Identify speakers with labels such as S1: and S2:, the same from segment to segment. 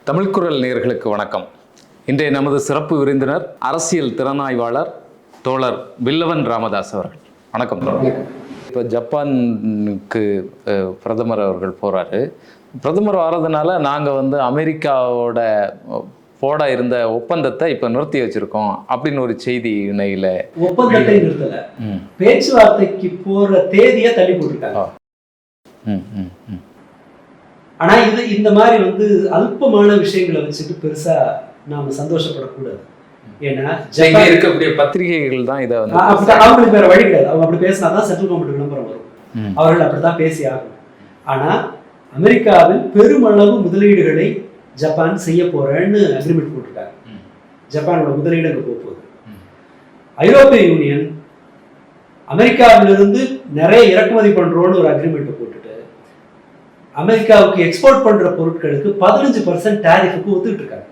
S1: தமிழ் குரல் நேயர்களுக்கு வணக்கம். இன்றைய நமது சிறப்பு விருந்தினர் அரசியல் திறனாய்வாளர் தோழர் வில்லவன் ராமதாஸ் அவர்கள். வணக்கம் தோழர். இப்போ ஜப்பானுக்கு பிரதமர் அவர்கள் போகிறாரு. பிரதமர் வர்றதுனால நாங்கள் அமெரிக்காவோட போட இருந்த ஒப்பந்தத்தை இப்போ நிறுத்தி வச்சிருக்கோம் அப்படின்னு ஒரு செய்தி இணையில.
S2: ஒப்பந்தத்தை நிறுத்தல, பேச்சுவார்த்தைக்கு போற தேதியை தள்ளி போட்டிருக்காங்க. ஆனா இந்த மாதிரி அல்பமான விஷயங்களை வச்சுட்டு பெருசா நாம சந்தோஷப்படக்கூடாது. ஏன்னா
S1: இருக்கக்கூடிய பத்திரிகைகள் தான் இதை
S2: அவங்களுக்கு வேற வழி கிடையாது. அவங்க அப்படி பேசினாதான் சென்ட்ரல் கவர்மெண்ட் விளம்பரம் வரும். அவர்கள் அப்படித்தான் பேசி ஆகணும். ஆனா அமெரிக்காவில் பெருமளவு முதலீடுகளை ஜப்பான் செய்ய போறேன்னு அக்ரிமெண்ட் போட்டிருக்காங்க. ஜப்பானோட முதலீடு அங்க போகுது. ஐரோப்பிய யூனியன் அமெரிக்காவிலிருந்து நிறைய இறக்குமதி பண்றோன்னு ஒரு அக்ரிமெண்ட் போட்டுட்டு அமெரிக்காவுக்கு எக்ஸ்போர்ட் பண்ற பொருட்களுக்கு 15% டாரிஃபுக்கு ஒத்துக்கிட்டு இருக்காங்க.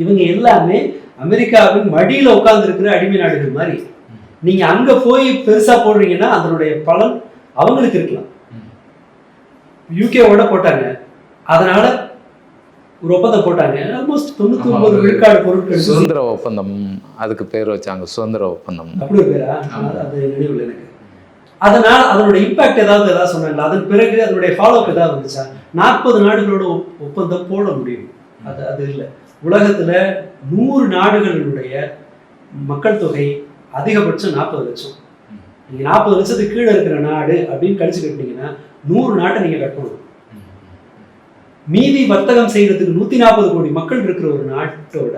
S2: இவங்க எல்லாமே அமெரிக்காவின் மடியில உட்கார்ந்து இருக்கிற அடிமை நாடுகள் மாதிரி. நீங்க அங்க போய் பெருசா போடுறீங்கன்னா அதனுடைய பலன் அவங்களுக்கு இருக்கலாம். யூகேவோட போட்டாங்க, அதனால ஒரு ஒப்பந்தம் போட்டாங்க. ஆல்மோஸ்ட் 99 விழுக்காடு பொருட்கள்
S1: சுதந்திர ஒப்பந்தம், அதுக்கு பேர் வச்சாங்க சுதந்திர ஒப்பந்தம்.
S2: அப்படி ஒரு பேரா? அது நினைவில் எனக்கு. அதனால் அதனுடைய இம்பாக்ட் ஏதாவது சொன்னாங்களா? அதன் பிறகு அதனுடைய ஃபாலோஅப் ஏதாவது வந்துச்சா? 40 நாடுகளோட ஒப்பந்தம் போட முடியும். அது இல்லை. உலகத்துல 100 நாடுகளுடைய மக்கள் தொகை அதிகபட்சம் 40 லட்சம். நீங்க 40 லட்சத்துக்கு கீழே இருக்கிற நாடு அப்படின்னு கழிச்சு கட்டினீங்கன்னா 100 நாட்டை நீங்க கட்டணும். மீதி வர்த்தகம் செய்யறதுக்கு 140 கோடி மக்கள் இருக்கிற ஒரு நாட்டோட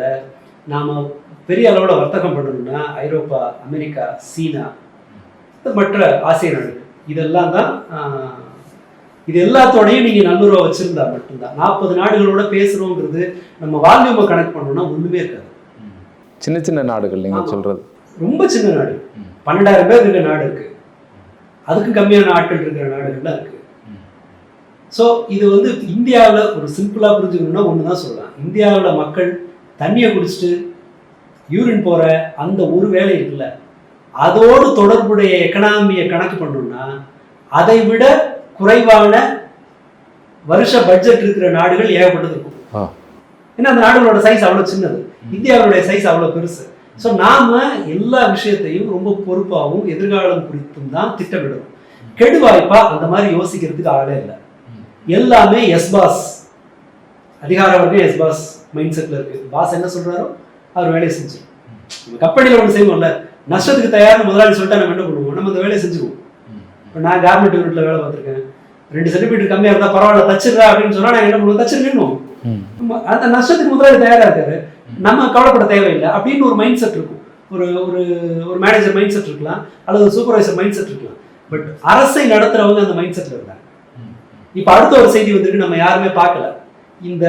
S2: நாம பெரிய அளவோட வர்த்தகம் பண்ணணும்னா ஐரோப்பா, அமெரிக்கா, சீனா, மற்ற ஆசிய நாடுகள், இதெல்லாம் தான். இது எல்லாத்தோடையும் நீங்க நல்லுறவை வச்சிருந்தா மட்டும்தான். 40 நாடுகளோட பேசுறோங்கிறது நம்ம வால்யூமை கனெக்ட் பண்ணோம்னா ஒண்ணுமே இருக்காது.
S1: சின்ன சின்ன நாடுகள் நீங்க சொல்றது
S2: ரொம்ப சின்ன நாடு. 12,000 பேர் இருக்கிற நாடு இருக்கு, அதுக்கு கம்மியான ஆட்கள் இருக்கிற நாடுகள்லாம் இருக்கு. ஸோ இது இந்தியாவில் ஒரு சிம்பிளா புரிஞ்சுக்கணும்னா ஒண்ணுதான் சொல்லலாம். இந்தியாவில் மக்கள் தண்ணியை குடிச்சிட்டு யூரின் போற அந்த ஒரு வேலை இருக்குல்ல, அதோடு தொடர்புடைய எக்கனாமியை கணக்கு பண்ணோம்னா அதை விட குறைவான வருஷ பட்ஜெட் இருக்கிற நாடுகள் ஏகப்பட்டது இருக்கும். ஏன்னா அந்த நாடுகளோட சைஸ் அவ்வளவு சின்னது, இந்தியாவுடைய சைஸ் அவ்வளவு பெருசு. ஸோ நாம எல்லா விஷயத்தையும் ரொம்ப பொறுப்பாகவும் எதிர்காலம் குறித்தும் தான் திட்டமிடணும். கெடுவாய்ப்பா அந்த மாதிரி யோசிக்கிறதுக்கு ஆளே இல்லை. எல்லாமே எஸ் பாஸ், அதிகார வர்க்கம் எஸ் பாஸ் மைண்ட் செட்ல இருக்கு. பாஸ் என்ன சொல்றாரோ அவர் வேலையை செஞ்சு. நம்ம கம்பெனியில் ஒன்று செய்வோம்ல, நஷ்டத்துக்கு தயார்னு முதலாளி சொல்லிட்டா நம்ம என்ன பண்ணுவோம்? நம்ம அந்த வேலையை செஞ்சுக்குவோம். இப்போ நான் கார்மெண்ட் யூனிட்ல வேலை பார்த்துருக்கேன். 2 சென்டிமீட்டர் கம்மியாக இருந்தால் பரவாயில்ல தச்சிடுறா அப்படின்னு சொன்னா நான் என்ன பண்ணுவோம்? தச்சிருக்கணும். அந்த நஷ்டத்துக்கு முதலாளி தயாரா இருக்காரு, நம்ம கவலைப்பட தேவையில்லை அப்படின்னு ஒரு மைண்ட் செட் இருக்கும். ஒரு ஒரு மேனேஜர் மைண்ட் செட் இருக்கலாம், அல்லது ஒரு சூப்பர்வைசர் மைண்ட் செட் இருக்கலாம். பட் அரசை நடத்துறவங்க அந்த மைண்ட் செட்ல இருந்தாங்க. இப்ப அடுத்த ஒரு செய்தி வந்திருக்கு, நம்ம யாருமே பார்க்கல. இந்த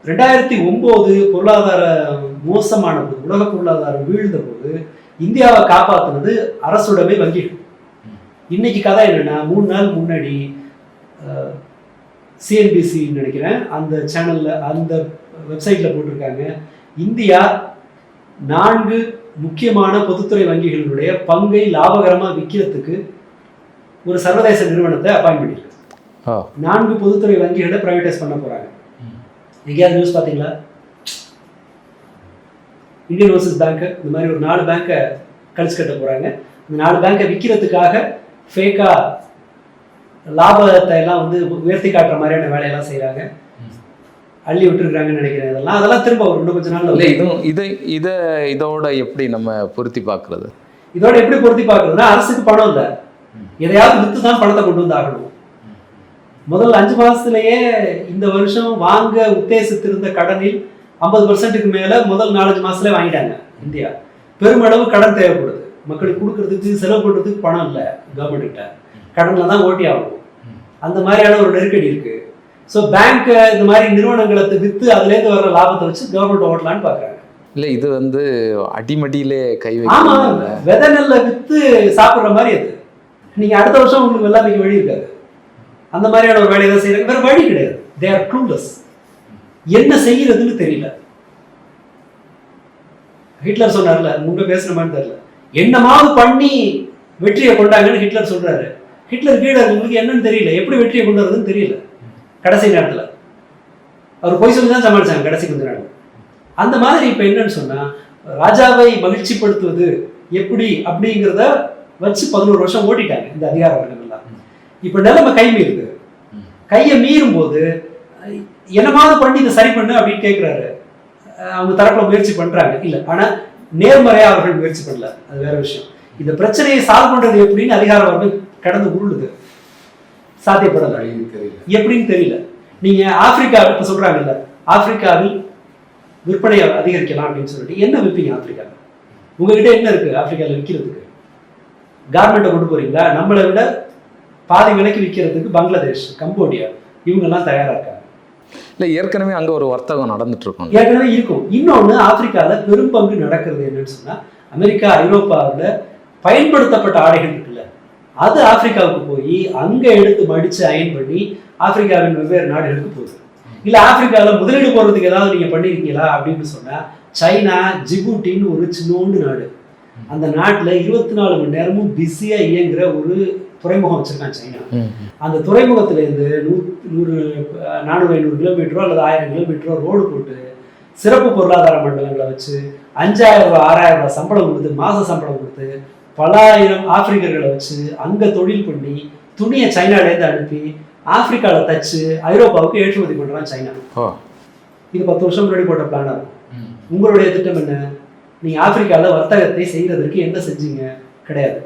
S2: 2009 பொருளாதார மோசமான போது, உலக பொருளாதாரம் வீழ்ந்த போது இந்தியாவை காப்பாற்றினது அரசுடைமை வங்கிகள். இன்னைக்கு கதை என்னன்னா, 3 நாள் முன்னாடி சிஎன்பிசி நினைக்கிறேன் அந்த சேனல்ல, அந்த வெப்சைட்ல போட்டிருக்காங்க, இந்தியா 4 முக்கியமான பொதுத்துறை வங்கிகளுடைய பங்கை லாபகரமா விற்கிறதுக்கு ஒரு சர்வதேச நிறுவனத்தை அப்பாயிண்ட் பண்ணிருக்கு. 4 பொதுத்துறை வங்கிகளை பிரைவேடைஸ் பண்ண போறாங்க. எங்கேயாவது நியூஸ் பாத்தீங்களா? இந்தியன் ஓவர்சீஸ் பேங்க், இந்த மாதிரி ஒரு 4 பேங்கை கழிச்சு கட்ட போறாங்க. இந்த 4 பேங்கை விற்கிறதுக்காக ஃபேக்கா லாபத்தை எல்லாம் உயர்த்தி காட்டுற மாதிரியான வேலையெல்லாம் செய்யறாங்க. அள்ளி விட்டுருக்காங்கன்னு நினைக்கிறேன். அதெல்லாம் திரும்ப ஒரு இன்னும் கொஞ்ச நாள்
S1: இதோட எப்படி நம்ம பொருத்தி பார்க்கறது?
S2: இதோட எப்படி பொருத்தி பார்க்கறதுன்னா, அரசுக்கு பணம் இல்லை, எதையாவது வித்து தான் பணத்தை கொண்டு வந்து ஆகணும். முதல் 5 மாசத்திலேயே இந்த வருஷம் வாங்க உத்தேசித்திருந்த கடனில் 50%க்கு மேல முதல் 4-5 மாசத்துலேயே வாங்கிட்டாங்க. இந்தியா பெருமளவு கடன் தேவைப்படுது. மக்களுக்கு கொடுக்கறதுக்கு, செலவு பண்ணுறதுக்கு பணம் இல்லை. கவர்மெண்ட்ட கடன்ல தான் ஓட்டி ஆகணும். அந்த மாதிரியான ஒரு நெருக்கடி இருக்கு. ஸோ பேங்க் இந்த மாதிரி நிறுவனங்களை வித்து அதுலேருந்து வர்ற லாபத்தை வச்சு கவர்மெண்ட் ஓட்டலான்னு பாக்குறாங்க.
S1: இல்லை, இது அடிமடியிலே கை
S2: ஆமா, விதை நெல்லை வித்து சாப்பிட்ற மாதிரி. அது நீங்க அடுத்த வருஷம் உங்களுக்கு வெள்ளாமைக்கு வழி இருக்காது. அந்த மாதிரியான ஒரு வேலையை தான் செய்யறாங்க. வேற வழி கிடையாது. They are clueless. என்ன செய்யறதுன்னு தெரியல. ஹிட்லர் சொன்னார்ல, முன்பே பேசின மாதிரி தெரியல, என்னமாவது பண்ணி வெற்றியை கொண்டாங்கன்னு ஹிட்லர் சொல்றாரு. ஹிட்லர் கீழே உங்களுக்கு என்னன்னு தெரியல, எப்படி வெற்றியை கொண்டு வரதுன்னு தெரியல. கடைசி நேரத்தில் அவர் பொய் சொல்லி தான் சமாளிச்சாங்க கடைசி கொஞ்ச நாள். அந்த மாதிரி இப்போ என்னன்னு சொன்னா ராஜாவை மகிழ்ச்சிப்படுத்துவது எப்படி அப்படிங்கிறத வச்சு 11 வருஷம் ஓட்டிட்டாங்க இந்த அதிகார வர்க்கம் எல்லாம். இப்போ நிலைமை கை மீறுது. கையை மீறும் போது என்னமாவது பண்ணி இதை சரி பண்ணு அப்படின்னு கேட்கிறாரு. அவங்க தரப்புல முயற்சி பண்றாங்க இல்ல, ஆனா நேர்மறையா அவர்கள் முயற்சி பண்ணல, அது வேற விஷயம். இந்த பிரச்சனையை சால்வ் பண்றது எப்படின்னு அதிகார வர்க்கம் கடந்து உருளுது, சாத்தியப்படல, எப்படின்னு தெரியல. நீங்க ஆப்பிரிக்கா இப்ப சொல்றாங்கல்ல, ஆப்பிரிக்காவில் விற்பனையை அதிகரிக்கலாம் அப்படின்னு சொல்லிட்டு என்ன விற்பீங்க ஆப்பிரிக்காவில்? உங்ககிட்ட என்ன இருக்கு ஆப்பிரிக்காவில் விற்கிறதுக்கு? கார்மெண்ட்டை கொண்டு போறீங்களா? நம்மளை விட பாதி விலைக்கு விற்கிறதுக்கு பங்களாதேஷ், கம்போடியா இவங்கெல்லாம் தயாரா இருக்காங்க.
S1: இல்லை, ஏற்கனவே அங்கே ஒரு வர்த்தகம் நடந்துட்டு இருக்கும்,
S2: ஏற்கனவே இருக்கும். இன்னொன்று ஆப்பிரிக்காவில் பெரும் பங்கு நடக்கிறது என்னன்னு சொன்னா, அமெரிக்கா ஐரோப்பாவில் பயன்படுத்தப்பட்ட ஆடைகள் இருக்குல்ல, அது ஆப்பிரிக்காவுக்கு போய் அங்கே எடுத்து மடித்து அயன் பண்ணி ஆப்பிரிக்காவின் வெவ்வேறு நாடுகளுக்கு போகுது. இல்லை ஆப்பிரிக்காவில் முதலீடு போடுறதுக்கு ஏதாவது நீங்கள் பண்ணியிருக்கீங்களா அப்படின்னு சொன்னால், சைனா ஜிபூட்டின்னு ஒரு சின்னோண்டு நாடு. அந்த நாட்டில் 24 மணி நேரமும் பிஸியாக இயங்குகிற ஒரு துறைமுகம் வச்சிருக்கான் சைனா. அந்த துறைமுகத்திலேருந்து 400-500 கிலோமீட்டரோ அல்லது 1000 கிலோமீட்டரோ ரோடு போட்டு சிறப்பு பொருளாதார மண்டலங்களை வச்சு 5000 ரூபா 6000 ரூபா சம்பளம் கொடுத்து, மாத சம்பளம் கொடுத்து பல ஆயிரம் ஆப்பிரிக்கர்களை வச்சு அங்கே தொழில் பண்ணி துணியை சைனாலேருந்து அனுப்பி ஆப்பிரிக்காவில் தச்சு ஐரோப்பாவுக்கு ஏற்றுமதி பண்ணுறான் சைனா. இது 10 வருஷம் முன்னாடி போட்ட பிளானாக இருக்கும். உங்களுடைய திட்டம் என்ன? நீங்கள் ஆப்பிரிக்காவில் வர்த்தகத்தை செய்கிறதுக்கு என்ன செஞ்சீங்க? கிடையாது.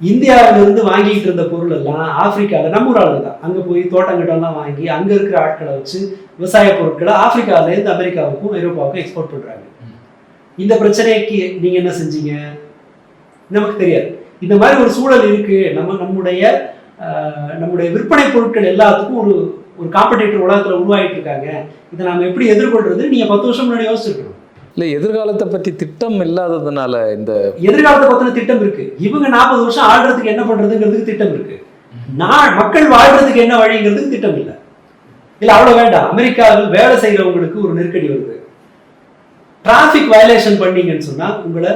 S2: இந்தியாவிலிருந்து வாங்கிட்டு இருந்த பொருள் எல்லாம் ஆப்பிரிக்காவில் நம்ம ஊர் ஆளுங்க தான் அங்கே போய் தோட்டங்கிட்டெல்லாம் வாங்கி அங்கே இருக்கிற ஆட்களை வச்சு விவசாய பொருட்களை ஆப்பிரிக்காவிலேருந்து அமெரிக்காவுக்கும் ஐரோப்பாவுக்கும் எக்ஸ்போர்ட் பண்ணுறாங்க. இந்த பிரச்சனைக்கு நீங்கள் என்ன செஞ்சீங்க? நமக்கு தெரியாது. இந்த மாதிரி ஒரு சூழல் இருக்கு. நம்முடைய விற்பனை பொருட்கள் எல்லாத்துக்கும் ஒரு காம்படிட்டர் உலகத்தில் உருவாகிட்டு இருக்காங்க. இதை நம்ம எப்படி எதிர்கொள்றது? நீங்கள் 10 வருஷம் முன்னாடி யோசிச்சிருக்கணும்.
S1: இல்லை, எதிர்காலத்தை பற்றி திட்டம் இல்லாததுனால இந்த
S2: எதிர்காலத்தை பற்றின திட்டம் இருக்கு. இவங்க 40 வருஷம் ஆடுறதுக்கு என்ன பண்றதுங்கிறதுக்கு திட்டம் இருக்கு. மக்கள் வாழ்றதுக்கு என்ன வழிங்கிறதுக்கு திட்டம் இல்லை. இல்லை அவ்வளோ வேண்டாம். அமெரிக்காவில் வேலை செய்கிறவங்களுக்கு ஒரு நெருக்கடி வருது. டிராஃபிக் வயலேஷன் பண்ணீங்கன்னு சொன்னா உங்களை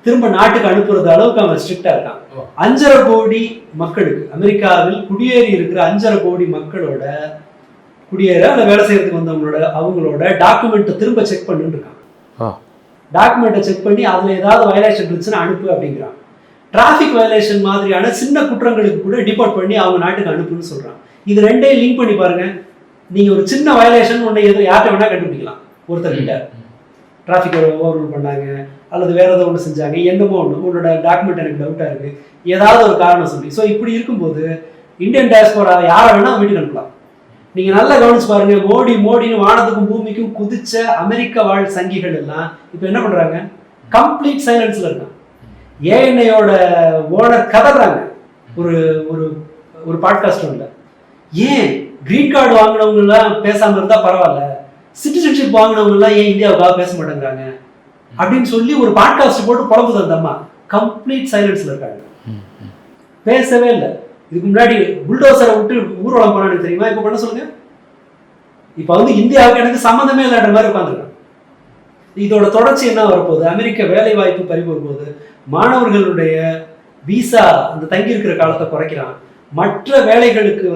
S2: திரும்ப நாட்டுக்கு அனுப்புறது அளவுக்கு அவன் ஸ்ட்ரிக்டா இருக்கான். 5.5 கோடி மக்களுக்கு, அமெரிக்காவில் குடியேறி இருக்கிற 5.5 கோடி மக்களோட குடியேற அல்ல வேலை செய்யறதுக்கு வந்தவங்களோட அவங்களோட டாக்குமெண்ட்டை திரும்ப செக் பண்ணுன்னு இருக்கான். டாக்குமெண்ட்டை செக் பண்ணி அதுல ஏதாவது வயலேஷன் இருந்துச்சுன்னா அனுப்பு அப்படிங்கிறான். டிராஃபிக் வயலேஷன் மாதிரியான சின்ன குற்றங்களுக்கு கூட டிபோர்ட் பண்ணி அவங்க நாட்டுக்கு அனுப்புன்னு சொல்றான். இது ரெண்டையும் லிங்க் பண்ணி பாருங்க. நீங்க ஒரு சின்ன வயலேஷன் ஒன்று எதுவும் யார்கிட்ட வேணா கண்டுபிடிக்கலாம். ஒருத்தர்கிட்ட டிராஃபிக் ஓவர் பண்ணாங்க அல்லது வேற ஏதோ ஒன்று செஞ்சாங்க, என்னமோ ஒன்று, உங்களோட டாக்குமெண்ட் எனக்கு டவுட்டாக இருக்கு, ஏதாவது ஒரு காரணம் சொல்லி. ஸோ இப்படி இருக்கும்போது இந்தியன் டயஸ்போரா யாரை வேணா வீட்டுக்கு அனுப்பலாம். நீங்க நல்லா கவனிச்சு பாருங்க. மோடின்னு வானத்துக்கும் பூமிக்கும் குதிச்ச அமெரிக்க வாழ் சங்கிகள் எல்லாம் இப்ப என்ன பண்றாங்க? கம்ப்ளீட் சைலன்ஸ்ல இருக்காங்க. ஏஎன்ஐயோட ஓனர் கதறாங்க ஒரு ஒரு ஒரு பாட்காஸ்ட் ஒன்றுல. ஏன் கிரீன் கார்டு வாங்கினவங்க எல்லாம் பேசாம இருந்தா பரவாயில்ல, சிட்டிசன்ஷிப் வாங்கினவங்க எல்லாம் ஏன் இந்தியாவுக்காக பேச மாட்டேங்கிறாங்க அப்படின்னு சொல்லி ஒரு பாட்காஸ்ட் போட்டு புலம்புது அந்த அம்மா. கம்ப்ளீட் சைலன்ஸ்ல இருக்காங்க, பேசவே இல்லை. இதுக்கு முன்னாடி புல்டோசரை விட்டு ஊர்வலம் பண்ணான்னு தெரியுமா? இப்ப பண்ண சொல்லுங்க. இப்ப இந்தியாவுக்கு எனக்கு சம்மந்தமே இல்லைன்ற மாதிரி உட்காந்துருக்காங்க. இதோட தொடர்ச்சி என்ன வரப்போகுது? அமெரிக்க வேலை வாய்ப்பு பறிபோகும் போது மாணவர்களுடைய விசா அந்த தங்கி இருக்கிற காலத்தை குறைக்கிறான். மற்ற வேலைகளுக்கு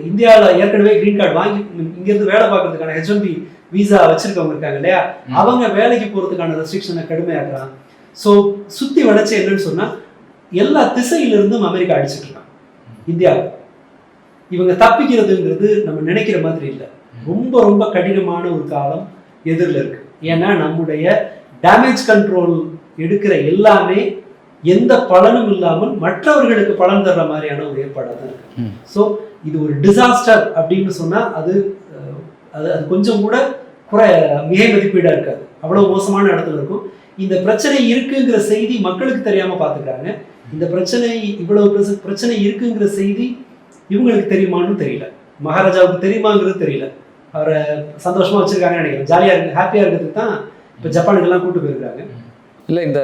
S2: இந்தியாவில் ஏற்கனவே கிரீன் கார்டு வாங்கி இங்கிருந்து வேலை பார்க்கறதுக்கான H1B விசா வச்சிருக்கவங்க இருக்காங்க இல்லையா, அவங்க வேலைக்கு போறதுக்கான ரெஸ்ட்ரிக்ஷனை கடுமையாக்குறான். ஸோ சுத்தி வளர்ச்சி என்னன்னு சொன்னா எல்லா திசையிலிருந்தும் அமெரிக்கா அடிச்சுட்டு இருக்கான் இந்தியாவை. இவங்க தப்பிக்கிறதுங்கிறது நம்ம நினைக்கிற மாதிரி இல்லை. ரொம்ப ரொம்ப கடினமான ஒரு காலம் எதிரில் இருக்கு. ஏன்னா நம்முடைய டேமேஜ் கண்ட்ரோல் எடுக்கிற எல்லாமே எந்த பலனும் இல்லாமல் மற்றவர்களுக்கு பலன் தர்ற மாதிரியான ஒரு ஏற்பாடாக தான் இருக்கு. ஸோ இது ஒரு டிசாஸ்டர் அப்படின்னு சொன்னா அது கொஞ்சம் கூட மிகை மதிப்பீடா இருக்காது. அவ்வளவு மோசமான இடத்துல இருக்கும். இந்த பிரச்சனை இருக்குங்கிற செய்தி மக்களுக்கு தெரியாம பாத்துக்கிறாங்க. இந்த பிரச்சனை இவ்வளவு பிரச்சனை இருக்குங்கிற செய்தி இவங்களுக்கு தெரியுமான்னு தெரியல. மகாராஜாவுக்கு தெரியுமாங்கிறது தெரியல. அவரை சந்தோஷமா வச்சிருக்காங்கன்னு நினைக்கிறேன். ஜாலியா இருக்கு, ஹாப்பியா இருக்கிறதுக்கு தான் இப்போ ஜப்பானுக்கெல்லாம் கூட்டு போயிருக்காங்க. இல்லை,
S1: இந்த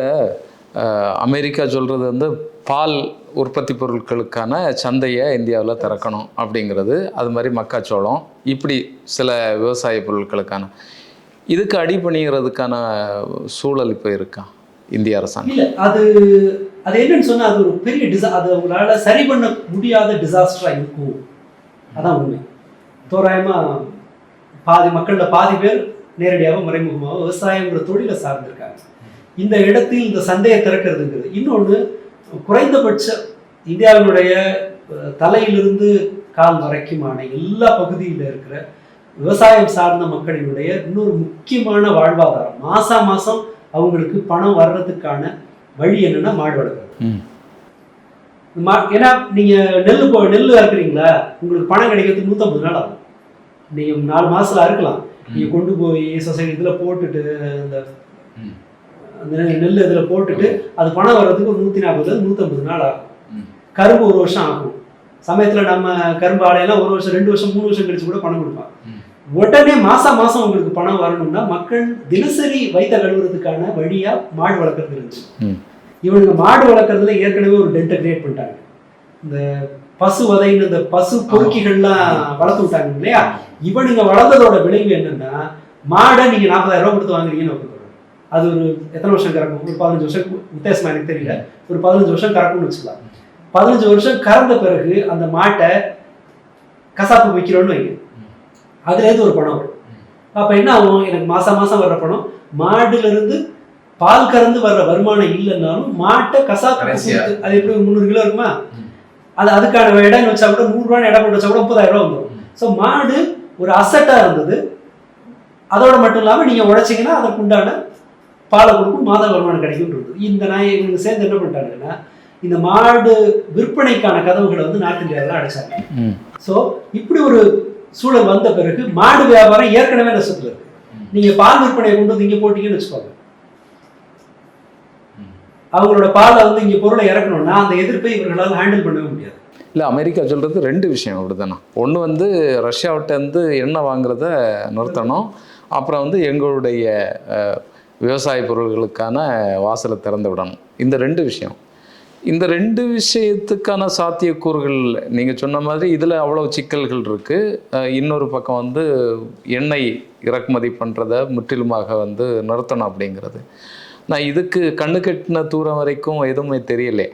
S1: அமெரிக்கா சொல்றது பால் உற்பத்தி பொருட்களுக்கான சந்தையை இந்தியாவில் திறக்கணும் அப்படிங்கிறது, அது மாதிரி மக்காச்சோளம், இப்படி சில விவசாய பொருட்களுக்கான இதுக்கு அடிபணிகிறதுக்கான சூழல் இப்போ இருக்கா இந்திய அரசாங்கம்?
S2: இல்லை, அது என்னன்னு சொன்னா அது ஒரு பெரிய அது அவங்களால சரி பண்ண முடியாத டிசாஸ்டரா இருக்கும். அதான் உண்மை. தோராயமா மக்கள்ல பாதி பேர் நேரடியாக மறைமுகமாக விவசாயங்கிற தொழிலை சார்ந்திருக்காங்க. இந்த இடத்தில் இந்த சந்தையை திறக்கிறதுங்கிறது இன்னொன்று, குறைந்தபட்ச இந்தியாவினுடைய தலையிலிருந்து கால் வரைக்குமான எல்லா பகுதியில் இருக்கிற விவசாயம் சார்ந்த மக்களினுடைய இன்னொரு முக்கியமான வாழ்வாதாரம், மாசம் அவங்களுக்கு பணம் வர்றதுக்கான வழி என்னன்னா மாடு வளர்க்குறது. ஏன்னா நீங்க நெல் அறுக்குறீங்களா, உங்களுக்கு பணம் கிடைக்கிறதுக்கு 150 நாள் ஆகும். நீங்க 4 மாசத்துல அறுக்கலாம். நீங்க கொண்டு போய் சொசைட்டி இதுல போட்டுட்டு அந்த நெல் இதுல போட்டுட்டு அது பணம் வர்றதுக்கு ஒரு 140 150 நாள் ஆகும். கரும்பு 1 வருஷம் ஆகும். சமயத்துல நம்ம கரும்பு ஆலையெல்லாம் 1 வருஷம் 2 வருஷம் 3 வருஷம் கழிச்சு கூட பணம் கொடுப்பாங்க. உடனே மாசம் உங்களுக்கு பணம் வரணும்னா மக்கள் தினசரி வயிற்ற கழுவுறதுக்கான வழியா மாடு வளர்க்கறது இருந்துச்சு. இவனுங்க மாடு வளர்க்கறதுல ஏற்கனவே ஒரு டென்ட்டை கிரியேட் பண்ணிட்டாங்க. இந்த பசு வதைன்னு இந்த பசு பொறுக்கிகள்லாம் வளர்த்து விட்டாங்க இல்லையா. இவனுங்க வளர்ந்ததோட விளைவு என்னன்னா, மாடை நீங்க 40,000 ரூபாய் கொடுத்து வாங்குறீங்கன்னு வைக்கணும். அது ஒரு எத்தனை வருஷம் கறக்கும், ஒரு 15 வருஷம் வித்தியாசமா எனக்கு தெரியல, ஒரு 15 வருஷம் கறக்கும்னு வச்சுக்கலாம். 15 வருஷம் கறந்த பிறகு அந்த மாட்டை கசாப்பு வைக்கிறோன்னு வைங்க, அதுல இருந்து ஒரு பணம் வரும். அப்ப என்ன ஆகும், எனக்கு மாசம் வர்ற பணம், மாடுல இருந்து பால் கறந்து வர்ற வருமானம் இல்லைன்னாலும் மாட்டை கசாப்பு, அது எப்படி 300 கிலோ இருக்குமா, அதுக்கான இடம் வச்சா கூட 100 ரூபாய் இடம் போட்டு வச்சா கூட 30,000 ரூபாய் வந்துடும். ஸோ மாடு ஒரு அசட்டா இருந்தது. அதோட மட்டும் இல்லாம நீங்க உழைச்சிங்கன்னா அதற்கு உண்டான பாலை கொடுக்கும், மாத வருமானம் கிடைக்கும். இந்த நாயை இவங்க சேர்ந்து என்ன பண்ணிட்டாங்கன்னா, இந்த மாடு விற்பனைக்கான கதவுகளை வந்து நார்த் இந்தியாவில் அடைச்சாங்க. ஸோ இப்படி ஒரு சூழல் வந்த பிறகு மாடு வியாபாரம் ஏற்கனவே நஷ்டத்துல இருக்கு. நீங்க பால் விற்பனையை கொண்டு வந்து இங்க போட்டீங்கன்னு வச்சுக்கோங்க, அவங்களோட பாலை வந்து இங்க பொருளை இறக்கணும்னா அந்த எதிர்ப்பை இவர்களால் ஹேண்டில் பண்ணவே முடியாது.
S1: இல்லை, அமெரிக்கா சொல்கிறது 2 விஷயம் அப்படிதானே. ஒன்று வந்து ரஷ்யாவிட்டேருந்து எண்ணெய் வாங்குறத நிறுத்தணும், அப்புறம் வந்து எங்களுடைய விவசாய பொருள்களுக்கான வாசலை திறந்து விடணும். இந்த 2 விஷயம், இந்த 2 விஷயத்துக்கான சாத்தியக்கூறுகள் நீங்கள் சொன்ன மாதிரி இதில் அவ்வளோ சிக்கல்கள் இருக்குது. இன்னொரு பக்கம் வந்து எண்ணெய் இறக்குமதி பண்ணுறதை முற்றிலுமாக வந்து நிறுத்தணும் அப்படிங்கிறது. நான் இதுக்கு கண்ணு கட்டின தூரம் வரைக்கும் எதுவுமே தெரியலே.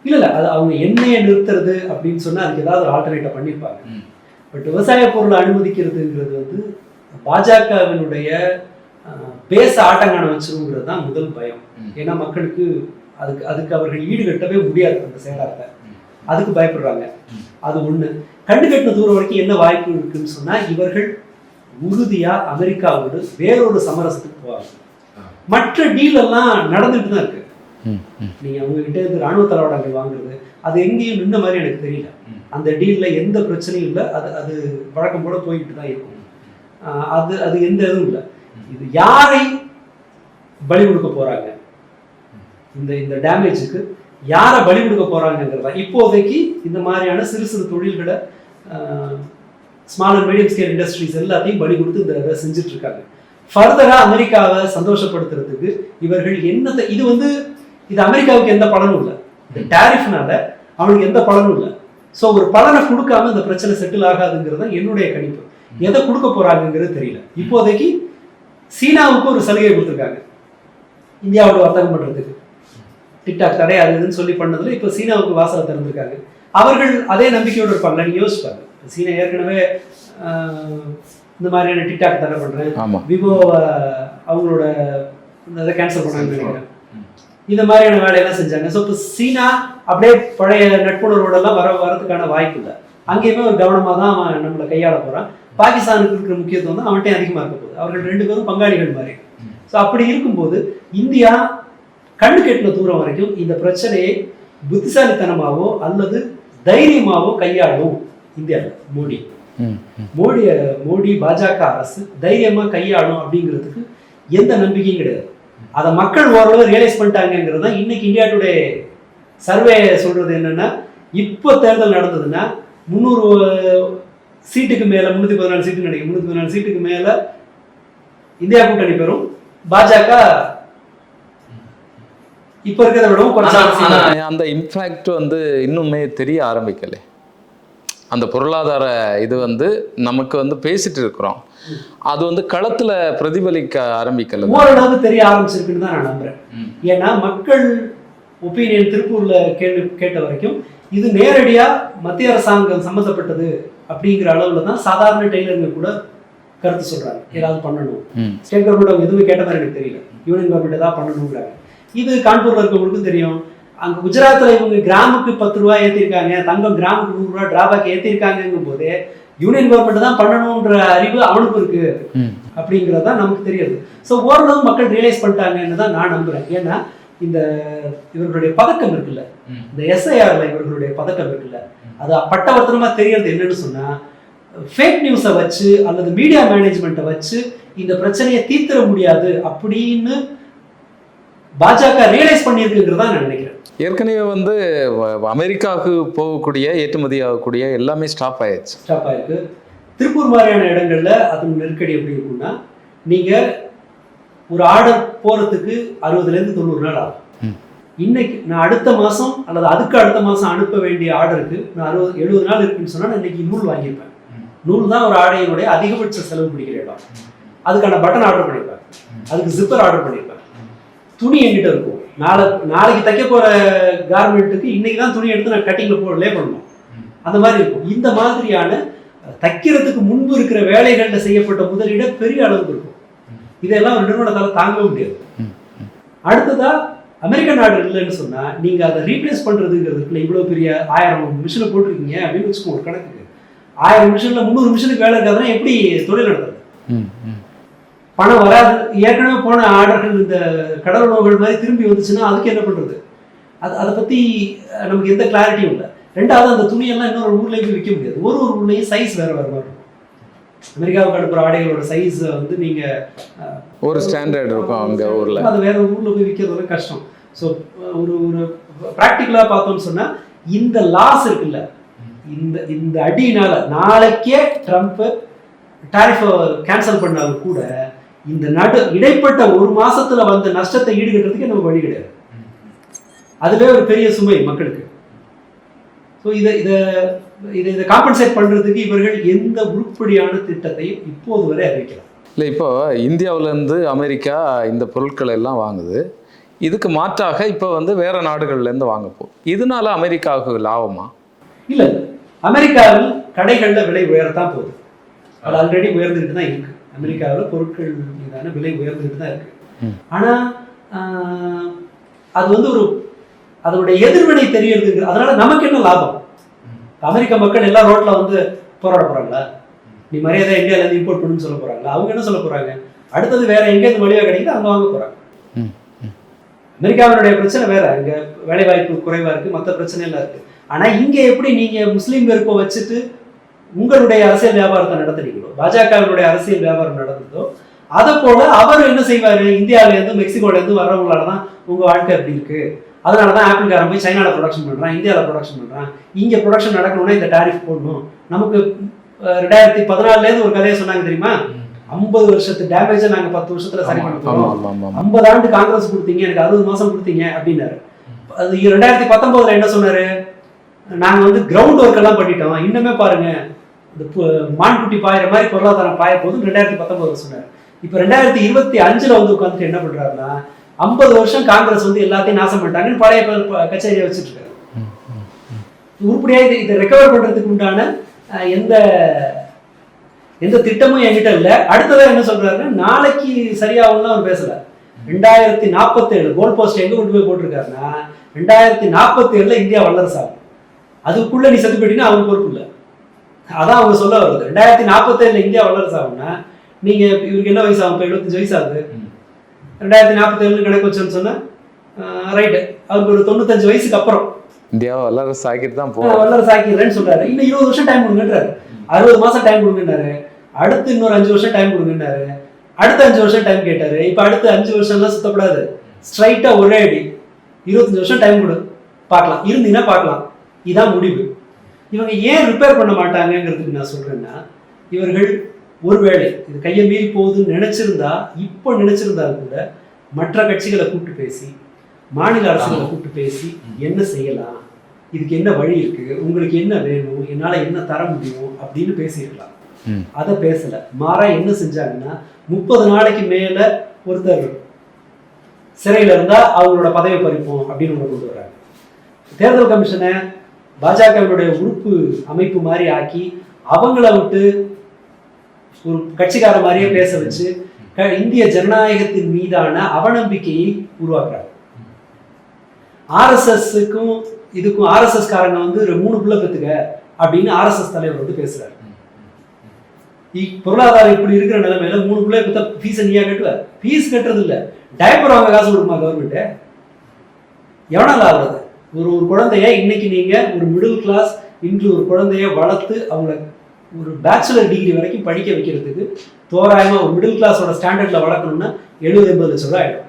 S2: இல்லை, அது அவங்க எண்ணெயை நிறுத்துறது அப்படின்னு சொன்னால் அதுக்கு ஏதாவது ஒரு ஆல்டர்னேட்டை பண்ணியிருப்பாங்க. பட் விவசாய பொருளை அனுமதிக்கிறதுங்கிறது வந்து பாஜகவினுடைய பேச ஆட்டங்கான வச்சிருங்கிறது தான் முதல் பயம். ஏன்னா மக்களுக்கு அதுக்கு அவர்கள் ஈடுகட்டவே முடியாது அந்த செயலாக, அதுக்கு பயப்படுறாங்க. அது ஒண்ணு. கண்டு கட்டின தூரம் வரைக்கும் என்ன வாய்ப்பு இருக்குன்னு சொன்னா, இவர்கள் உறுதியா அமெரிக்காவோடு வேறொரு சமரசத்துக்கு போவாங்க. மற்ற டீல் எல்லாம் நடந்துட்டு தான் இருக்கு. நீங்க அவங்க கிட்ட இருந்து ராணுவ தளவாடங்கள் வாங்குறது அது எங்கேயும் நின்ன மாதிரி எனக்கு தெரியல. அந்த டீல்ல எந்த பிரச்சனையும் இல்லை. அது வழக்கம் போல போய்கிட்டு தான் இருக்கும். அது எந்த இதுவும் இல்லை. இது யாரை பலி கொடுக்க போறாங்க, இந்த டேமேஜுக்கு யாரை பலி கொடுக்க போறாங்கிறதா இப்போதைக்கு இந்த மாதிரியான சிறு சிறு தொழில்களை, small and medium scale industries எல்லாத்தையும் பலி கொடுத்து இந்த இதை செஞ்சுட்டு இருக்காங்க. ஃபர்தரா அமெரிக்காவை சந்தோஷப்படுத்துறதுக்கு இவர்கள் என்னத்தை, இது அமெரிக்காவுக்கு எந்த பலனும் இல்லை. இந்த டேரிஃப்னால அவனுக்கு எந்த பலனும் இல்லை. ஸோ ஒரு பலனை கொடுக்காம இந்த பிரச்சனை செட்டில் ஆகாதுங்கிறது தான் என்னுடைய கணிப்பு. எதை கொடுக்க போறாங்கிறது தெரியல. இப்போதைக்கு சீனாவுக்கு ஒரு சலுகை கொடுத்துருக்காங்க இந்தியாவோட வர்த்தகம் பண்றதுக்கு. டிக்டாக் தடை அது இதுன்னு சொல்லி பண்ணதுல இப்போ சீனாவுக்கு வாசலை திறந்திருக்காங்க. அவர்கள் அதே நம்பிக்கையோடு இருப்பாங்களா? நீங்க யோசிப்பாங்க, சீனா ஏற்கனவே இந்த மாதிரியான டிக்டாக் தடை பண்றேன், விவோ அவங்களோட இதை கேன்சல் பண்ணாங்கன்னு நினைக்கிறேன், இந்த மாதிரியான வேலையெல்லாம் செஞ்சாங்க. ஸோ இப்போ சீனா அப்படியே பழைய நட்புணர்வோடெல்லாம் வரதுக்கான வாய்ப்பு இல்லை. அங்கேயுமே ஒரு கவனமாக தான் அவன் நம்மளை கையாள போகிறான். பாகிஸ்தானுக்கு இருக்கிற முக்கியத்துவம் தான் அவன்கிட்ட அதிகமாக இருக்க போகுது. அவர்கள் 2 பேரும் பங்காளிகள் மாதிரி. ஸோ அப்படி இருக்கும்போது இந்தியா கண்ணு கெட்டின தூரம் வரைக்கும் இந்த பிரச்சனையை புத்திசாலித்தனமாவோ அல்லது தைரியமாவோ கையாளும் இந்தியாவில் மோடி பாஜக அரசு தைரியமா கையாளும் அப்படிங்கிறதுக்கு எந்த நம்பிக்கையும் கிடையாது. அதை மக்கள் ஓரளவு ரியலைஸ் பண்ணிட்டாங்கிறது தான் இன்னைக்கு இந்தியா டுடே சர்வே சொல்றது. என்னன்னா, இப்போ தேர்தல் நடந்ததுன்னா 300 சீட்டுக்கு மேல, 314 சீட்டு நினைக்கிறேன், 314 சீட்டுக்கு மேல இந்தியா கூட்டணி பெறும். பாஜக இப்ப இருக்கிறத விடவும்
S1: அந்த இம்பாக்ட் இன்னுமே தெரிய ஆரம்பிக்கல. அந்த பொருளாதார இது நமக்கு பேசிட்டு இருக்கிறோம், அது களத்துல பிரதிபலிக்க ஆரம்பிக்கல.
S2: ஓரளவு தெரிய ஆரம்பிச்சிருக்குன்னு தான் நான் நம்புறேன். ஏன்னா மக்கள் ஒப்பீனியன் திருப்பூர்ல கேட்ட வரைக்கும் இது நேரடியா மத்திய அரசாங்கம் சம்மந்தப்பட்டது அப்படிங்கிற அளவுல தான் சாதாரண டெய்லருங்க கூட கருத்து சொல்றாங்க, ஏதாவது பண்ணணும். ஸ்டேட் கவர்மெண்ட் அவங்க எதுவுமே கேட்ட மாதிரி எனக்கு தெரியல, யூனியன் கவர்மெண்ட் ஏதாவது பண்ணணுங்கிறாங்க. இது கான்பூர்ல இருக்கவங்களுக்கும் தெரியும். அங்க குஜராத்ல இவங்க கிராமுக்கு 10 ரூபாய் ஏற்றிருக்காங்க, தங்கம் கிராமுக்கு 100 ரூபாய் டிராபேக் ஏற்றிருக்காங்கும் போதே யூனியன் கவர்மெண்ட் தான் பண்ணணும்ன்ற அறிவு அவனுக்கு இருக்கு அப்படிங்கிறது தான் நமக்கு தெரியுது. ஸோ ஓரளவு மக்கள் ரியலைஸ் பண்ணிட்டாங்கன்னு தான் நான் நம்புறேன். ஏன்னா இந்த இவர்களுடைய பதக்கம் இருக்குல்ல, இந்த எஸ்ஐஆர்ல இவர்களுடைய பதக்கம் இருக்குல்ல, அது பட்டவர்த்தனமா தெரியறது என்னன்னு சொன்னா, ஃபேக் நியூஸை வச்சு அல்லது மீடியா மேனேஜ்மெண்ட்டை வச்சு இந்த பிரச்சனையை தீர்த்திட முடியாது அப்படின்னு பாஜக ரியலைஸ் பண்ணியிருக்குங்கிறதா நான் நினைக்கிறேன்.
S1: ஏற்கனவே வந்து அமெரிக்காவுக்கு போகக்கூடிய ஏற்றுமதி ஆகக்கூடிய எல்லாமே ஸ்டாப் ஆயிருக்கு.
S2: திருப்பூர் மாதிரியான இடங்கள்ல அது நெருக்கடி எப்படி இருக்குன்னா, நீங்க ஒரு ஆர்டர் போறதுக்கு 60 to 90 நாள் ஆகும். இன்னைக்கு நான் அடுத்த மாசம் அல்லது அதுக்கு அடுத்த மாசம் அனுப்ப வேண்டிய ஆர்டருக்கு நான் 60-70 நாள் இருக்குன்னு சொன்னா நான் இன்னைக்கு நூல் வாங்கியிருப்பேன். நூல் தான் ஒரு ஆடையினுடைய அதிகபட்ச செலவு பிடிக்கிற இடம். அதுக்கான பட்டன் ஆர்டர் பண்ணியிருப்பேன், அதுக்கு ஜிப்பர் ஆர்டர் பண்ணியிருப்பேன், துணி என்கிட்ட இருக்கும். நாளைக்கு தைக்க போற கார்மெண்ட்டுக்கு இன்னைக்கு தான் துணி எடுத்து நான் கட்டிங்ல லே பண்ணணும், அந்த மாதிரி இருக்கும். இந்த மாதிரியான தைக்கிறதுக்கு முன்பு இருக்கிற வேலைகள்ல செய்யப்பட்ட முதலீடு பெரிய அளவுக்கு இருக்கும். இதெல்லாம் ஒரு நிறுவனத்தால தாங்கவே முடியாது. அடுத்ததா அமெரிக்க நாடு இல்லைன்னு சொன்னா நீங்க அதை ரீப்ளேஸ் பண்றதுங்கிறதுக்குள்ள இவ்வளவு பெரிய 1000 மிஷினை போட்டிருக்கீங்க அப்படின்னு வச்சுக்கோங்க. கணக்குக்கு 1000 மிஷின்ல 300 மிஷினுக்கு வேலை இருக்காதுன்னா எப்படி தொழில் நடத்துறது? பணம் வராது. ஏற்கனவே போன ஆர்டர்கள் இந்த கடல் உணவுகள் மாதிரி திரும்பி வந்துச்சுன்னா அதுக்கு என்ன பண்றது? அதை பத்தி நமக்கு எந்த கிளாரிட்டியும் இல்லை. ரெண்டாவது, அந்த துணியெல்லாம் இன்னொரு ஊர்லேயும் போய் விற்க முடியாது. ஒரு ஊர்லேயும் சைஸ் வேற வேற மாதிரி இருக்கும். அமெரிக்காவுக்கு அனுப்புற ஆடைகளோட சைஸ் வந்து நீங்க
S1: ஒரு ஸ்டாண்டர்ட் இருக்கும் அங்க ஊர்ல,
S2: அது வேற ஊர்ல போய் விற்கிறது கஷ்டம். ஸோ ஒரு ப்ராக்டிக்கலா பார்த்தோம்னு சொன்னா இந்த லாஸ் இருக்குல்ல, இந்த அடியினால நாளைக்கே ட்ரம்ப் டாரிஃப் கேன்சல் பண்ணாலும் கூட இந்த இடைப்பட்ட ஒரு மாசத்துல வந்த நஷ்டத்தை ஈடுகட்டுறதுக்கு நம்ம வழி கிடையாது. அதுவே ஒரு பெரிய சுமை மக்களுக்கு. ஸோ இதை காம்பன்சேட் பண்றதுக்கு இவர்கள் எந்த உருப்படியான திட்டத்தையும் இப்போது வரை அறிவிக்கலாம்.
S1: இல்லை, இப்போ இந்தியாவிலேருந்து அமெரிக்கா இந்த பொருட்களை எல்லாம் வாங்குது. இதுக்கு மாற்றாக இப்போ வந்து வேற நாடுகள்லேருந்து வாங்க போகுது. இதனால அமெரிக்காவுக்கு லாபமா?
S2: இல்லை, அமெரிக்காவில் கடைகளில் விலை உயரத்தான் போகுது. அது ஆல்ரெடி உயர்ந்துகிட்டு தான் இருக்கு. அமெரிக்காவில் பொருட்கள் மீதான விலை உயர்ந்துகிட்டு தான் இருக்கு. ஆனால் அது வந்து அதனுடைய எதிர்வினை தெரியறதுக்கு. அதனால நமக்கு என்ன லாபம்? அமெரிக்க மக்கள் எல்லா ரோட்ல வந்து போராட போறாங்களா? நீ மரியாதை இந்தியாவில இருந்து இம்போர்ட் பண்ணுன்னு சொல்ல போறாங்களா? அவங்க என்ன சொல்ல போறாங்க? அடுத்தது வேற எங்கேருந்து மலிவா கிடைக்குது அங்க வாங்க போறாங்க. அமெரிக்காவினுடைய பிரச்சனை வேற, அங்க வேலை வாய்ப்பு குறைவா இருக்கு, மற்ற பிரச்சனை எல்லாம் இருக்கு. ஆனா இங்க எப்படி நீங்க முஸ்லீம் வெறுப்பை வச்சுட்டு உங்களுடைய அரசியல் வியாபாரத்தை நடத்துறீங்களோ, பாஜகவினுடைய அரசியல் வியாபாரம் நடந்ததோ, அதை போல அவர் என்ன செய்வாரு? இந்தியாவில இருந்து மெக்சிகோல இருந்து வர்றவங்களாலதான் உங்க வாழ்க்கை எப்படி இருக்கு, அதனாலதான் ஆப்பிள்காரன் போய் சைனால ப்ரொடக்ஷன் பண்றான், இந்தியாவில ப்ரொடக்ஷன் பண்றான், இங்க ப்ரொடக்ஷன் நடக்கணும்னா இந்த டாரிஃப் போடணும். நமக்கு 2014 ஒரு கதையை சொன்னாங்க தெரியுமா? 50 வருஷத்து டேமேஜை நாங்க 10 வருஷத்துல சரி பண்ணுறோம். 50 ஆண்டு காங்கிரஸ் கொடுத்தீங்க, எனக்கு 60 மாசம் கொடுத்தீங்க அப்படின்னாரு. அது 2019 என்ன சொன்னாரு? நாங்க வந்து கிரவுண்ட் ஒர்க் எல்லாம் பண்ணிட்டோம், இன்னுமே பாருங்க இந்த மான்குட்டி பாயிற மாதிரி பொருளாதாரம் பாய போதும் 2019 சொன்னாரு. இப்ப 2025 வந்து உட்காந்துட்டு என்ன பண்றாருன்னா, 50 வருஷம் காங்கிரஸ் வந்து எல்லாத்தையும் நாசம் பண்ணிட்டாங்கன்னு பழைய கச்சேரியை வச்சுட்டு இருக்காரு. உருப்படியா இதை ரெக்கவர் பண்றதுக்கு உண்டான எந்த திட்டமும் என்கிட்ட இல்லை. அடுத்ததா என்ன சொல்றாருன்னா, நாளைக்கு சரியாகும்னு அவர் பேசல. 2047 கோல் போஸ்ட் எங்க கொண்டு போய் போட்டிருக்காருன்னா, 2047 இந்தியா வல்லரசு ஆகும். அதுக்குள்ள நீ செத்து போயிட்டீங்கன்னா அவங்க பொறுப்பு இல்லை. அதான் அவங்க சொல்ல வருது. 2047 இந்தியா வல்லரசு ஆகும்னா நீங்க இவருக்கு என்ன வயசு ஆகும்? இப்போ 75 வயசு ஆகுது. 2047 கணக்கு வச்சோன்னு சொன்னா ரைட்டு, அவருக்கு ஒரு 95 வயசுக்கு அப்புறம்
S1: இந்தியாவை வல்லரசு ஆக்கிட்டு தான்
S2: வல்லரசு ஆக்கிடுறேன்னு சொல்றாரு. இன்னும் 20 வருஷம் டைம் கொடுங்கன்றாரு, 60 மாசம் டைம் கொடுங்கன்னாரு, அடுத்து இன்னொரு 5 வருஷம் டைம் கொடுங்கன்னாரு, அடுத்த 5 வருஷம் டைம் கேட்டாரு. இப்ப அடுத்த 5 வருஷம்லாம் சுத்தப்படாது, ஸ்ட்ரைட்டா ஒரே அடி 25 வருஷம் டைம் கொடு பார்க்கலாம், இருந்தீங்கன்னா பார்க்கலாம், இதான் முடிவு. இவங்க ஏன் ரிப்பேர் பண்ண மாட்டாங்கிறதுக்கு நான் சொல்றேன்னா, இவர்கள் ஒருவேளை இது கையை மீறி போகுதுன்னு நினைச்சிருந்தா, இப்போ நினைச்சிருந்தா கூட மற்ற கட்சிகளை கூப்பிட்டு பேசி, மாநில அரசுகளை கூப்பிட்டு பேசி என்ன செய்யலாம், இதுக்கு என்ன வழி இருக்கு, உங்களுக்கு என்ன வேணும், என்னால என்ன தர முடியும் அப்படின்னு பேசியிருக்கலாம். அதை பேசல. மாறா என்ன செஞ்சாங்கன்னா, 30 நாளைக்கு மேல ஒருத்தர் சிறையில இருந்தா அவங்களோட பதவி பறிப்போம் அப்படின்னு ஒன்று கொண்டு வர்றாங்க. தேர்தல் கமிஷனை பாஜகவினுடைய உறுப்பு அமைப்பு மாதிரி ஆக்கி அவங்கள விட்டு ஒரு கட்சிக்கார மாதிரியே பேச வச்சு இந்திய ஜனநாயகத்தின் மீதான அவநம்பிக்கையை உருவாக்குறாங்க. ஆர்எஸ்எஸ்க்கும் இதுக்கும் ஆர்எஸ்எஸ் காரங்க வந்து 3 பிள்ளை பெற்றுக்க அப்படின்னு ஆர்எஸ்எஸ் தலைவர் வந்து பேசுறாரு. பொருளாதாரம் இப்படி இருக்கிற நிலைமையில 3 பிள்ளை பெற்ற ஃபீஸை நீயா கட்டுவ? ஃபீஸ் கட்டுறது இல்லை, டைப்பர் வாங்க காசு கொடுக்குமா கவர்மெண்ட்? எவனால ஆகுறது? ஒரு குழந்தைய இன்னைக்கு நீங்க ஒரு மிடில் கிளாஸ் இன்று ஒரு குழந்தைய வளர்த்து அவங்கள ஒரு பேச்சுலர் டிகிரி வரைக்கும் படிக்க வைக்கிறதுக்கு தோராயமா ஒரு மிடில் கிளாஸோட ஸ்டாண்டர்ட்ல வளர்க்கணும்னா 70-80 லட்சம் ரூபாய் ஆயிடும்.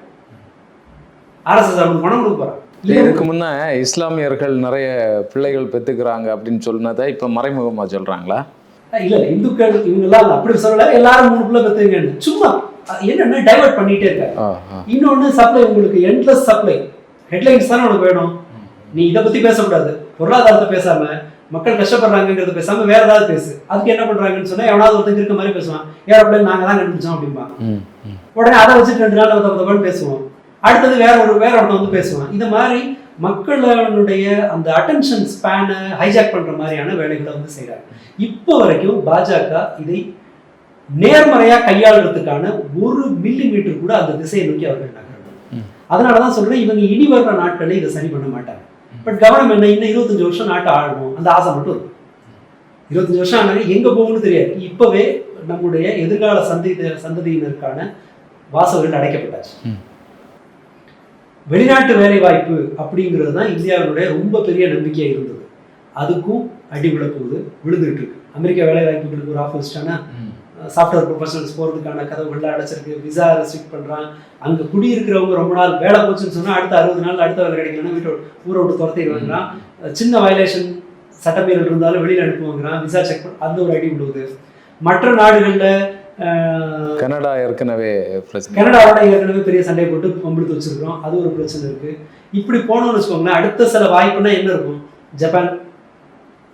S2: ஆர்எஸ்எஸ் அவங்களுக்கு பணம் கொடுக்க போறாங்க.
S1: இதுக்கு முன்ன இஸ்லாமியர்கள் நிறைய பிள்ளைகள் பெற்றுக்கிறாங்க அப்படின்னு சொன்னதை இப்போ மறைமுகமாக சொல்கிறாங்களா?
S2: இல்ல இந்துக்கள் இவங்கெல்லாம் அப்படி சொல்லல, எல்லாரும் 3 பிள்ளை பெற்றுங்கன்னு சும்மா என்னன்னா டைவர்ட் பண்ணிட்டே இருக்காங்க. இன்னொன்னு சப்ளை, உங்களுக்கு எண்ட்லெஸ் சப்ளை. ஹெட்லைன்ஸ் தானே உனக்கு வேணும். நீ இதை பத்தி பேசக்கூடாது, பொருளாதாரத்தை பேசாம மக்கள் கஷ்டப்படுறாங்கிறத பேசாம வேற ஏதாவது பேசு. அதுக்கு என்ன பண்றாங்கன்னு சொன்னா எவனாவது ஒருத்தருக்கு இருக்க மாதிரி பேசுவான். ஏரோப்ளேன் நாங்க தான் கண்டுபிடிச்சோம் அப்படிம்பாங்க. உடனே அதை வச்சுட்டு 2 நாள் தப்பான்னு பேசுவோம். அடுத்தது வேற ஒருத்தன் வந்து பேசுவான். இந்த மாதிரி மக்களுடைய அந்த அட்டென்ஷன் ஸ்பேனை ஹைஜாக் பண்ற மாதிரியான வேலைகளை வந்து செய்யறாங்க. இப்போ வரைக்கும் பாஜக இதை நேர்மறையா கையாளுறதுக்கான 1 மில்லிமீட்டர் கூட அந்த திசையை நோக்கி அவர்கள் நகரணும். அதனாலதான் சொல்றேன், இவங்க இனி வர்ற நாட்களில் இதை சரி பண்ண மாட்டாங்க. பட் கவனம் என்ன, இன்னும் 25 வருஷம் நாட்டை ஆளணும் அந்த ஆசை மட்டும் இருக்கும். 25 வருஷம் ஆனாலும் எங்க போகணும்னு தெரியாது. இப்பவே நம்முடைய எதிர்கால சந்ததியினருக்கான வாசல்கள் அடைக்கப்பட்டாச்சு. வெளிநாட்டு வேலை வாய்ப்பு அப்படிங்கிறது தான் இந்தியாவினுடைய ரொம்ப பெரிய நம்பிக்கையா இருந்தது. அதுக்கும் அடி விழப்போகுது, விழுந்துட்டு இருக்கு. அமெரிக்கா வேலை வாய்ப்புகளுக்கு ஒரு ஆஃபர் வச்சுட்டானா சாஃப்ட்வேர் ப்ரொஃபஷனல்ஸ் போகிறதுக்கான கதவுகள்லாம் அடைச்சிருக்கு. விசா ரெஸ்ட்ரிக்ட் பண்ணுறான். அங்கே குடியிருக்கிறவங்க ரொம்ப நாள் வேலை போச்சுன்னு சொன்னால் அடுத்த 60 நாள் அடுத்த வேலை கிடைக்கலன்னா ஊரை விட்டு துரத்திடுவாங்கிறான். சின்ன வயலேஷன் சட்டமீறல் இருந்தாலும் வெளியில் அனுப்புவாங்கிறான். விசா செக் பண்ண அந்த ஒரு அடி விழுவுது. மற்ற நாடுகளில்
S1: கனடாவோட ஏற்கனவே
S2: பெரிய சண்டை போட்டு பம்பிடுத்து வச்சிருக்கிறோம். அது ஒரு பிரச்சனை இருக்கு. இப்படி போனோம்னு வச்சுக்கோங்களேன், அடுத்த சில வாய்ப்புனா என்ன இருக்கும்? ஜப்பான்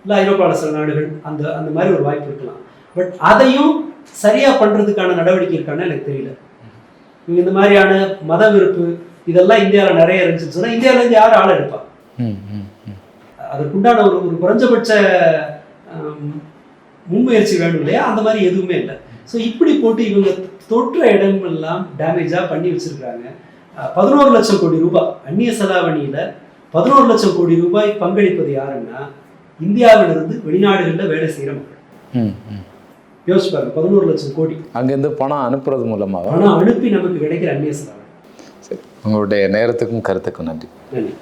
S2: இல்லை ஐரோப்பாவில் சில நாடுகள் அந்த அந்த மாதிரி ஒரு வாய்ப்பு இருக்கலாம். பட் அதையும் சரியா பண்றதுக்கான நடவடிக்கை இருக்கான்னு எனக்கு தெரியல. இவங்க இந்த மாதிரியான மத வெறுப்பு இதெல்லாம் இந்தியாவில் நிறைய இருந்துச்சுன்னு சொன்னா இந்தியாவில இருந்து யாரும் ஆள் எடுப்பா? அதுக்குண்டான ஒரு குறைஞ்சபட்ச முன்முயற்சி வேணும் இல்லையா? அந்த மாதிரி எதுவுமே இல்லை. ஸோ இப்படி போட்டு இவங்க தொற்ற இடமெல்லாம் டேமேஜா பண்ணி வச்சிருக்காங்க. 11 லட்சம் கோடி ரூபாய் அந்நிய செலாவணியில 11 லட்சம் கோடி ரூபாய் பங்களிப்பது யாருன்னா இந்தியாவிலிருந்து வெளிநாடுகளில் வேலை செய்யற மக்கள். யோசிச்சு பாருங்க, 11 லட்சம் கோடி
S1: அங்கேருந்து பணம் அனுப்புறது மூலமாக
S2: பணம் அனுப்பி நமக்கு கிடைக்கிற அந்நிய செலாவணி.
S1: சரி, உங்களுடைய நேரத்துக்கும் கருத்துக்கும் நன்றி.
S2: நன்றி.